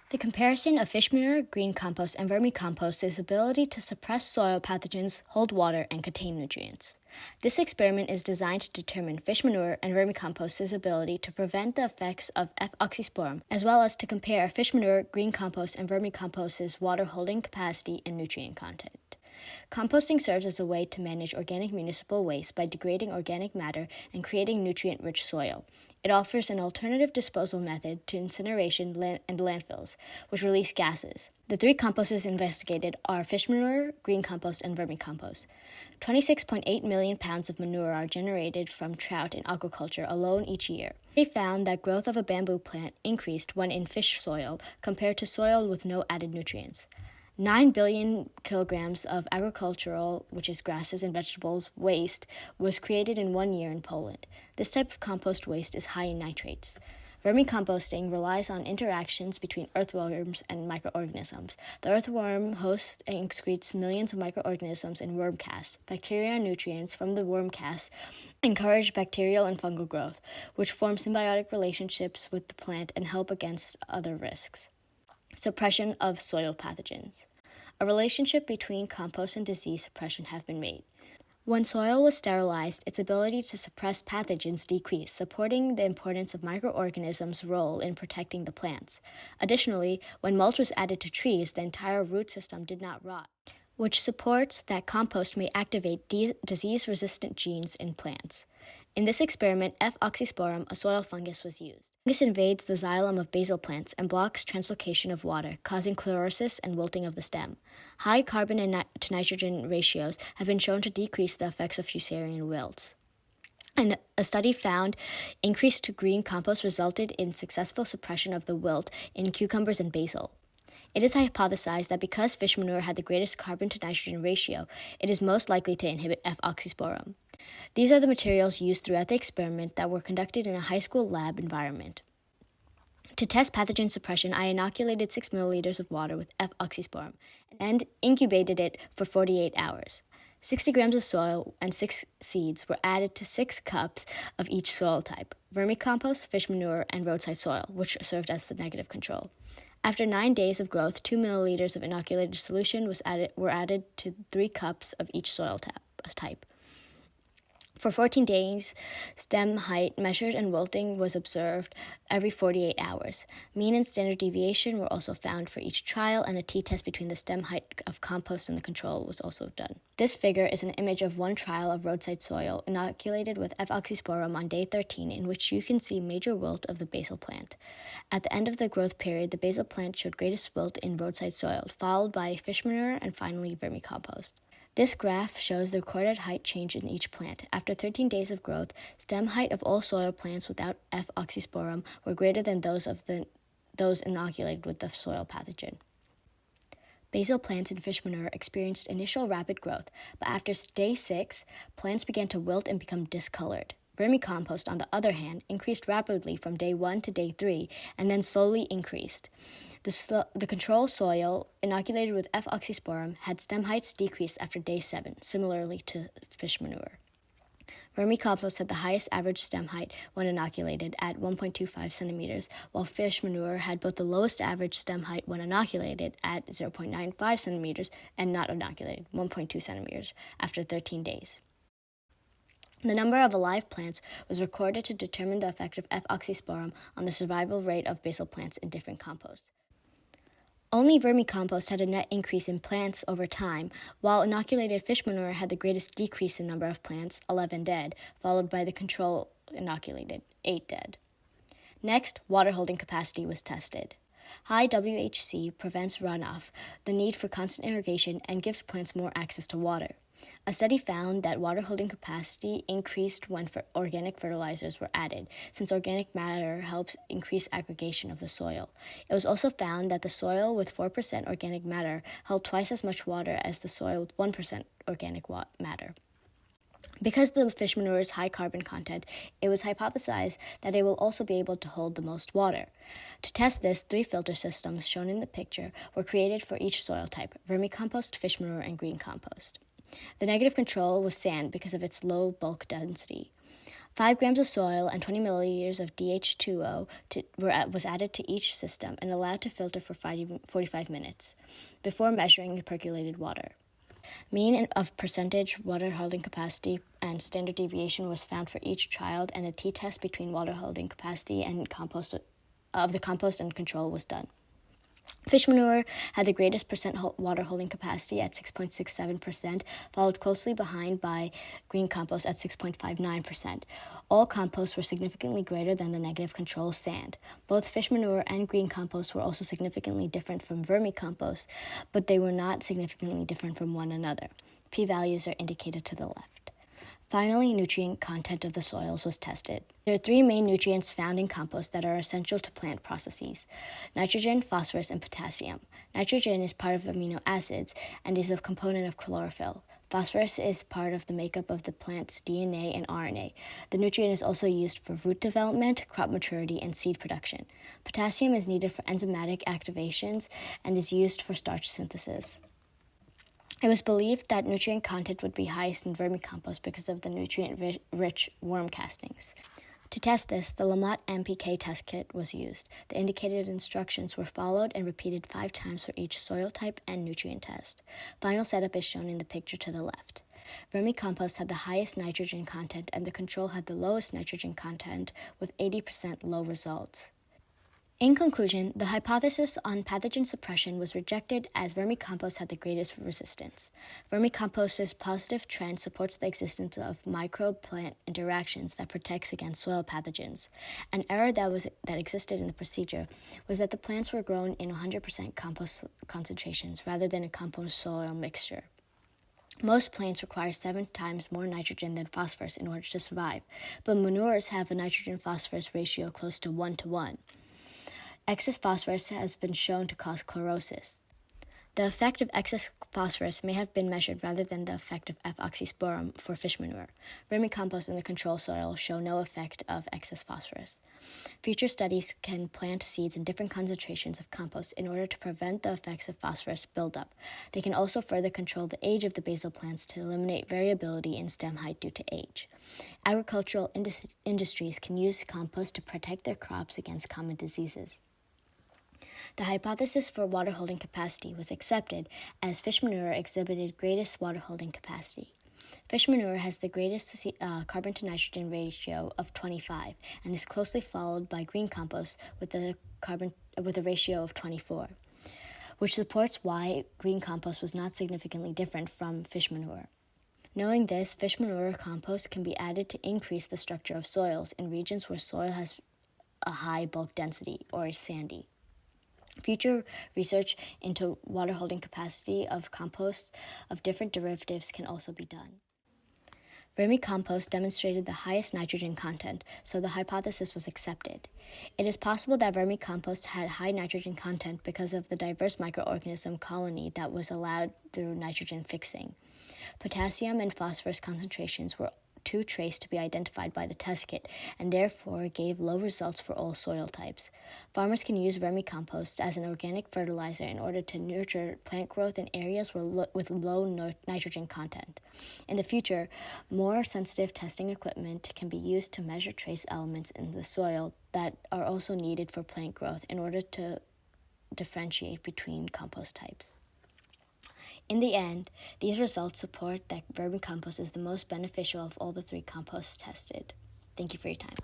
The comparison of fish manure, green compost, and vermicompost is ability to suppress soil pathogens, hold water, and contain nutrients. This experiment is designed to determine fish manure and vermicompost's ability to prevent the effects of oxysporum, as well as to compare fish manure, green compost, and vermicompost's water-holding capacity and nutrient content. Composting serves as a way to manage organic municipal waste by degrading organic matter and creating nutrient-rich soil. It offers an alternative disposal method to incineration and landfills, which release gases. The three composts investigated are fish manure, green compost, and vermicompost. 26.8 million pounds of manure are generated from trout in aquaculture alone each year. They found that growth of a bamboo plant increased when in fish soil compared to soil with no added nutrients. 9 billion kilograms of agricultural, which is grasses and vegetables, waste was created in 1 year in Poland. This type of compost waste is high in nitrates. Vermicomposting relies on interactions between earthworms and microorganisms. The earthworm hosts and excretes millions of microorganisms in worm casts. Bacteria and nutrients from the worm casts encourage bacterial and fungal growth, which form symbiotic relationships with the plant and help against other risks. Suppression of soil pathogens. A relationship between compost and disease suppression have been made. When soil was sterilized, its ability to suppress pathogens decreased, supporting the importance of microorganisms' role in protecting the plants. Additionally, when mulch was added to trees, the entire root system did not rot, which supports that compost may activate disease-resistant genes in plants. In this experiment, F-oxysporum, a soil fungus, was used. Fungus invades the xylem of basil plants and blocks translocation of water, causing chlorosis and wilting of the stem. High carbon to nitrogen ratios have been shown to decrease the effects of fusarium wilts. And a study found increase to green compost resulted in successful suppression of the wilt in cucumbers and basil. It is hypothesized that because fish manure had the greatest carbon to nitrogen ratio, it is most likely to inhibit F-oxysporum. These are the materials used throughout the experiment that were conducted in a high school lab environment. To test pathogen suppression, I inoculated 6 milliliters of water with F-oxysporum and incubated it for 48 hours. 60 grams of soil and 6 seeds were added to 6 cups of each soil type: vermicompost, fish manure, and roadside soil, which served as the negative control. After 9 days of growth, 2 milliliters of inoculated solution were added to 3 cups of each soil type. For 14 days, stem height measured and wilting was observed every 48 hours. Mean and standard deviation were also found for each trial, and a t-test between the stem height of compost and the control was also done. This figure is an image of one trial of roadside soil inoculated with F-oxysporum on day 13, in which you can see major wilt of the basil plant. At the end of the growth period, the basil plant showed greatest wilt in roadside soil, followed by fish manure and finally vermicompost. This graph shows the recorded height change in each plant. After 13 days of growth, stem height of all soil plants without F-oxysporum were greater than those inoculated with the soil pathogen. Basil plants in fish manure experienced initial rapid growth, but after day 6, plants began to wilt and become discolored. Vermicompost, on the other hand, increased rapidly from day 1 to day 3 and then slowly increased. The control soil, inoculated with F-oxysporum, had stem heights decrease after day 7, similarly to fish manure. Vermicompost had the highest average stem height when inoculated at 1.25 centimeters, while fish manure had both the lowest average stem height when inoculated at 0.95 centimeters and not inoculated, 1.2 centimeters, after 13 days. The number of alive plants was recorded to determine the effect of F-oxysporum on the survival rate of basil plants in different composts. Only vermicompost had a net increase in plants over time, while inoculated fish manure had the greatest decrease in number of plants, 11 dead, followed by the control inoculated, 8 dead. Next, water holding capacity was tested. High WHC prevents runoff, the need for constant irrigation, and gives plants more access to water. A study found that water holding capacity increased when organic fertilizers were added, since organic matter helps increase aggregation of the soil. It was also found that the soil with 4% organic matter held twice as much water as the soil with 1% organic matter. Because the fish manure's high carbon content, it was hypothesized that it will also be able to hold the most water. To test this, 3 filter systems shown in the picture were created for each soil type: vermicompost, fish manure, and green compost. The negative control was sand because of its low bulk density. 5 grams of soil and 20 milliliters of DH2O was added to each system and allowed to filter for 45 minutes before measuring the percolated water. Mean of percentage water holding capacity and standard deviation was found for each trial, and a t-test between water holding capacity and compost and control was done. Fish manure had the greatest water holding capacity at 6.67%, followed closely behind by green compost at 6.59%. All composts were significantly greater than the negative control sand. Both fish manure and green compost were also significantly different from vermicompost, but they were not significantly different from one another. P-values are indicated to the left. Finally, nutrient content of the soils was tested. There are 3 main nutrients found in compost that are essential to plant processes: nitrogen, phosphorus, and potassium. Nitrogen is part of amino acids and is a component of chlorophyll. Phosphorus is part of the makeup of the plant's DNA and RNA. The nutrient is also used for root development, crop maturity, and seed production. Potassium is needed for enzymatic activations and is used for starch synthesis. It was believed that nutrient content would be highest in vermicompost because of the nutrient-rich worm castings. To test this, the Lamott MPK test kit was used. The indicated instructions were followed and repeated 5 times for each soil type and nutrient test. Final setup is shown in the picture to the left. Vermicompost had the highest nitrogen content, and the control had the lowest nitrogen content with 80% low results. In conclusion, the hypothesis on pathogen suppression was rejected as vermicompost had the greatest resistance. Vermicompost's positive trend supports the existence of microbe-plant interactions that protects against soil pathogens. An error that existed in the procedure was that the plants were grown in 100% compost concentrations rather than a compost soil mixture. Most plants require 7 times more nitrogen than phosphorus in order to survive, but manures have a nitrogen-phosphorus ratio close to 1:1. Excess phosphorus has been shown to cause chlorosis. The effect of excess phosphorus may have been measured rather than the effect of oxysporum for fish manure. Vermicompost in the control soil show no effect of excess phosphorus. Future studies can plant seeds in different concentrations of compost in order to prevent the effects of phosphorus buildup. They can also further control the age of the basal plants to eliminate variability in stem height due to age. Agricultural industries can use compost to protect their crops against common diseases. The hypothesis for water holding capacity was accepted as fish manure exhibited greatest water holding capacity. Fish manure has the greatest carbon to nitrogen ratio of 25 and is closely followed by green compost with a ratio of 24, which supports why green compost was not significantly different from fish manure. Knowing this, fish manure compost can be added to increase the structure of soils in regions where soil has a high bulk density or is sandy. Future research into water holding capacity of composts of different derivatives can also be done. Vermicompost demonstrated the highest nitrogen content, so the hypothesis was accepted. It is possible that vermicompost had high nitrogen content because of the diverse microorganism colony that was allowed through nitrogen fixing. Potassium and phosphorus concentrations were too trace to be identified by the test kit, and therefore gave low results for all soil types. Farmers can use vermicompost as an organic fertilizer in order to nurture plant growth in areas with low nitrogen content. In the future, more sensitive testing equipment can be used to measure trace elements in the soil that are also needed for plant growth in order to differentiate between compost types. In the end, these results support that vermicompost is the most beneficial of all the 3 composts tested. Thank you for your time.